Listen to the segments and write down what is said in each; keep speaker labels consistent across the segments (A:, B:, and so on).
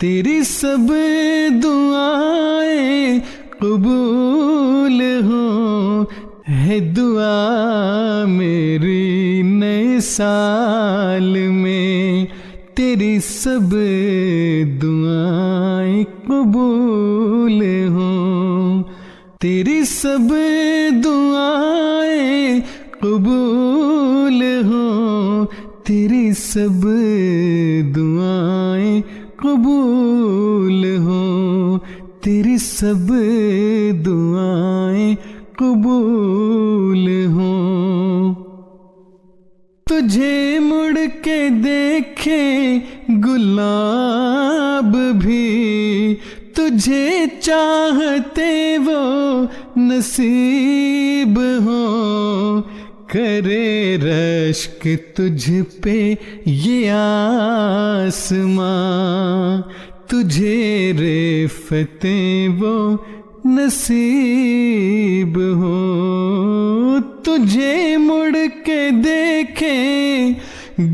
A: تیری سب دعائیں قبول ہوں، ہے دعا میری نئے سال میں، تیری سب دعائیں قبول ہوں، تیری سب دعائیں قبول ہوں، تیری سب دعائیں قبول ہوں، تیری سب دعائیں قبول ہوں۔ تجھے مڑ کے دیکھے گلاب بھی، تجھے چاہتے وہ نصیب ہوں، کرے رشک تجھ پہ یہ آسماں، تجھے رفتیں وہ نصیب ہوں۔ تجھے مڑ کے دیکھیں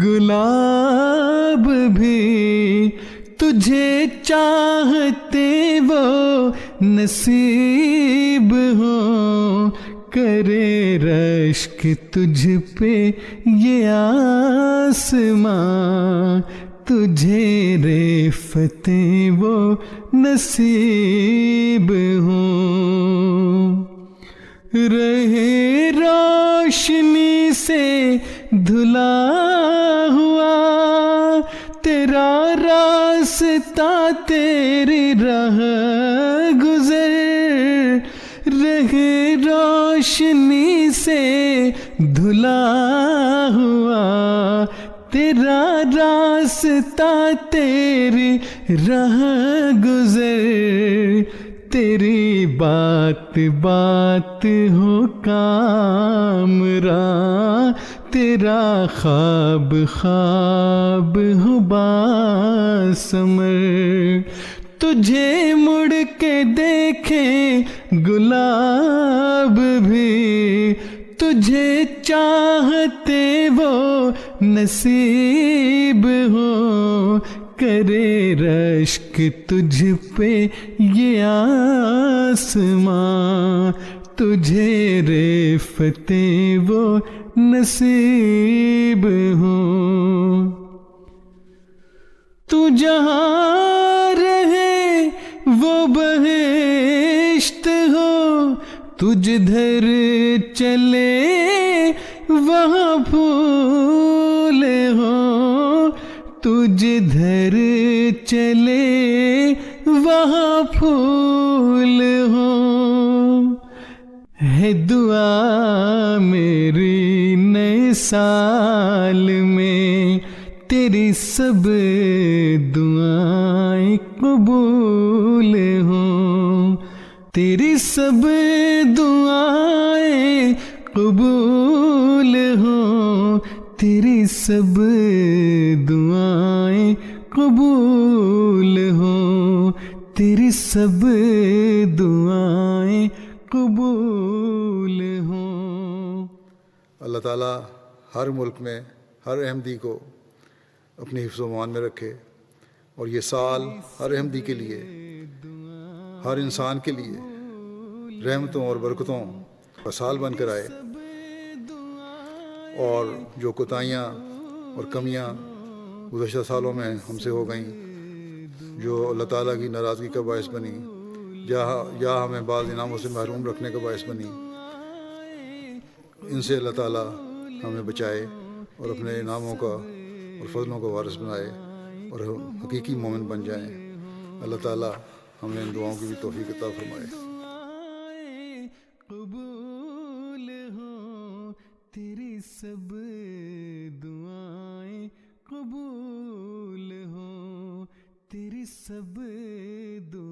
A: گلاب بھی، تجھے چاہتے وہ نصیب ہوں، کرے رشک تجھ پہ یہ آسماں، تجھے رفتیں وہ نصیب ہوں۔ رہے روشنی سے دھلا ہوا تیرا راستہ، تیری راہ گزر، رہے روشنی سے دھلا ہوا تیرا راستہ، تیری راہ گزر، تیری بات بات ہو کامراں، تیرا خواب خواب ہو باثمر، تجھے مڑ کے دیکھیں گلاب بھی، تجھے چاہتے وہ نصیب ہو، کرے رشک تجھ پہ یہ آسماں، تجھے رفتیں وہ نصیب ہوں۔ تو جہاں رہے وہ بہشت ہو، تو جدھر چلے وہاں پھول ہو، تو جدھر چلے وہاں پھول ہو، ہے دعا میری نئے سال میں، تیری سب دعائیں قبول ہوں، تیری سب دعائیں قبول ہوں، تیری سب دعائیں قبول ہوں، تیری سب دعائیں قبول ہوں۔
B: اللہ تعالیٰ ہر ملک میں ہر احمدی کو اپنی حفظ و امان میں رکھے، اور یہ سال ہر احمدی کے لیے، ہر انسان کے لیے رحمتوں اور برکتوں کا سال بن کر آئے، اور جو کوتاہیاں اور کمیاں گزشتہ سالوں میں ہم سے ہو گئیں، جو اللہ تعالیٰ کی ناراضگی کا باعث بنی یا ہمیں بعض انعاموں سے محروم رکھنے کا باعث بنی، ان سے اللہ تعالیٰ ہمیں بچائے اور اپنے انعاموں کا اور فضلوں کا وارث بنائے اور ہم حقیقی مومن بن جائیں۔ اللہ تعالیٰ ہمیں ان دعاؤں کی بھی توفیق عطا فرمائے۔
A: قبول ہوں، تیری سب دعائیں قبول ہوں، تیری سب دعائیں